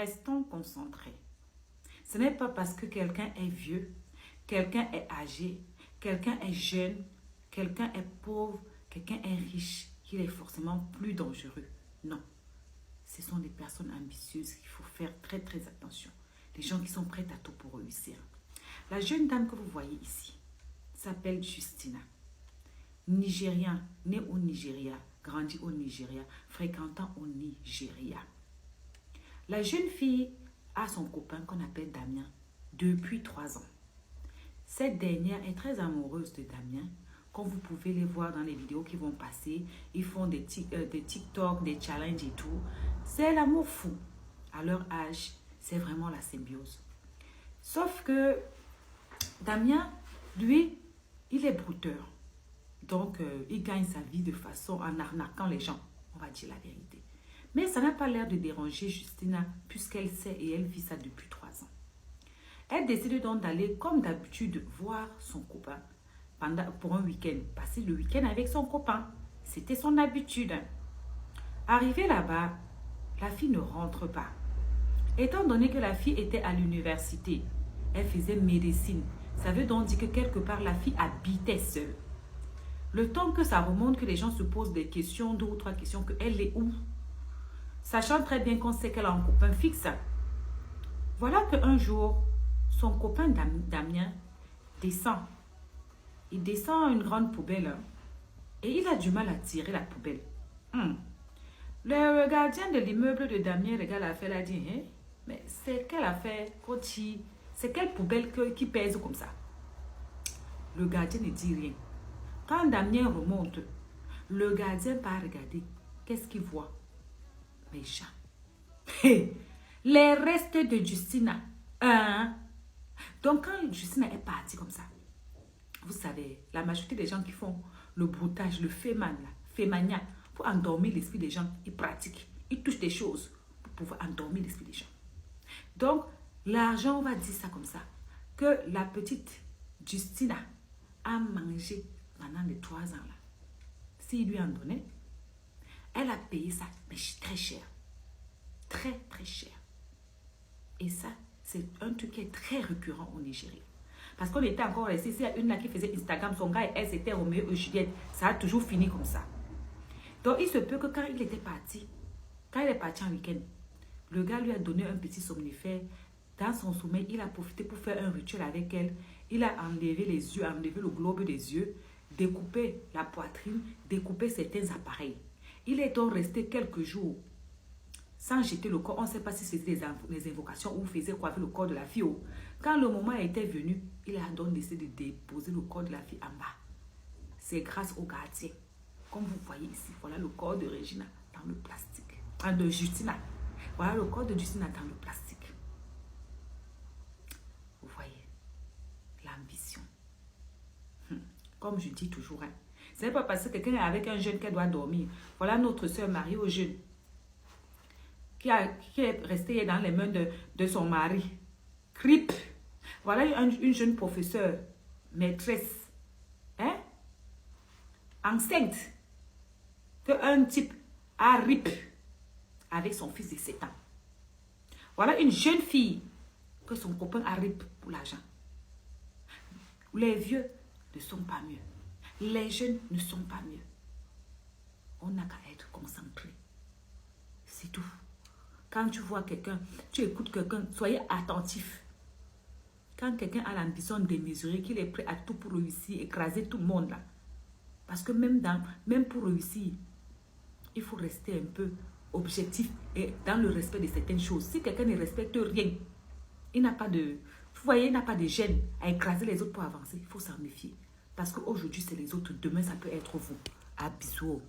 Restons concentrés. Ce n'est pas parce que quelqu'un est vieux, quelqu'un est âgé, quelqu'un est jeune, quelqu'un est pauvre, quelqu'un est riche, qu'il est forcément plus dangereux. Non. Ce sont des personnes ambitieuses qu'il faut faire très très attention. Les gens qui sont prêts à tout pour réussir. La jeune dame que vous voyez ici s'appelle Justina. Nigérien, né au Nigeria, grandi au Nigeria, fréquentant au Nigeria. La jeune fille a son copain qu'on appelle Damien depuis 3 ans. Cette dernière est très amoureuse de Damien. Comme vous pouvez les voir dans les vidéos qui vont passer, ils font des TikTok, des challenges et tout. C'est l'amour fou. À leur âge, c'est vraiment la symbiose. Sauf que Damien, lui, il est brouteur. Donc, il gagne sa vie de façon en arnaquant les gens. On va dire la vérité. Mais ça n'a pas l'air de déranger Justina puisqu'elle sait et elle vit ça depuis 3 ans. Elle décide donc d'aller, comme d'habitude, voir son copain pour un week-end. Passer le week-end avec son copain. C'était son habitude. Arrivée là-bas, la fille ne rentre pas. Étant donné que la fille était à l'université, elle faisait médecine. Ça veut donc dire que quelque part, la fille habitait seule. Le temps que ça remonte, que les gens se posent des questions, 2 ou 3 questions, qu'elle est où? Sachant très bien qu'on sait qu'elle a un copain fixe. Voilà qu'un jour, son copain Damien descend. Il descend une grande poubelle et il a du mal à tirer la poubelle. Le gardien de l'immeuble de Damien regarde l'affaire et a dit, hein, mais c'est quelle affaire, c'est quelle poubelle qui pèse comme ça? Le gardien ne dit rien. Quand Damien remonte, le gardien part regarder. Qu'est-ce qu'il voit? Mes chats. Les restes de Justina. Donc quand Justina est partie comme ça, vous savez, la majorité des gens qui font le broutage, le fémania, pour endormir l'esprit des gens, ils pratiquent, ils touchent des choses pour pouvoir endormir l'esprit des gens. Donc, l'argent, on va dire ça comme ça, que la petite Justina a mangé pendant les 3 ans là. S'il lui en donnait, elle a payé ça, mais très cher. Très, très cher. Et ça, c'est un truc qui est très récurrent au Nigeria. Parce qu'on était encore resté, il y a une là qui faisait Instagram, son gars et elle, c'était Roméo et Juliette. Ça a toujours fini comme ça. Donc, il se peut que quand il était parti, quand il est parti en week-end, le gars lui a donné un petit somnifère. Dans son sommeil, il a profité pour faire un rituel avec elle. Il a enlevé les yeux, enlevé le globe des yeux, découpé la poitrine, découpé certains appareils. Il est donc resté quelques jours sans jeter le corps. On ne sait pas si c'était des invocations ou faisait quoi avec le corps de la fille. Quand le moment était venu, il a donc décidé de déposer le corps de la fille en bas. C'est grâce au gardien. Comme vous voyez ici, voilà le corps de Regina dans le plastique. De Justina. Voilà le corps de Justina dans le plastique. Vous voyez l'ambition. Comme je dis toujours, ce n'est pas parce que quelqu'un est avec un jeune qu'elle doit dormir. Voilà notre soeur mariée au jeune qui est restée dans les mains de son mari. Crip. Voilà une jeune professeure, maîtresse, enceinte, qu'un type a rip avec son fils de 7 ans. Voilà une jeune fille que son copain a rip pour l'argent. Les vieux ne sont pas mieux. Les jeunes ne sont pas mieux. On n'a qu'à être concentré. C'est tout. Quand tu vois quelqu'un, tu écoutes quelqu'un, soyez attentif. Quand quelqu'un a l'ambition démesurée, qu'il est prêt à tout pour réussir, écraser tout le monde là. Parce que même pour réussir, il faut rester un peu objectif et dans le respect de certaines choses. Si quelqu'un ne respecte rien, il n'a pas de... Vous voyez, il n'a pas de gêne à écraser les autres pour avancer. Il faut s'en méfier. Parce qu'aujourd'hui, c'est les autres. Demain, ça peut être vous. À bisous.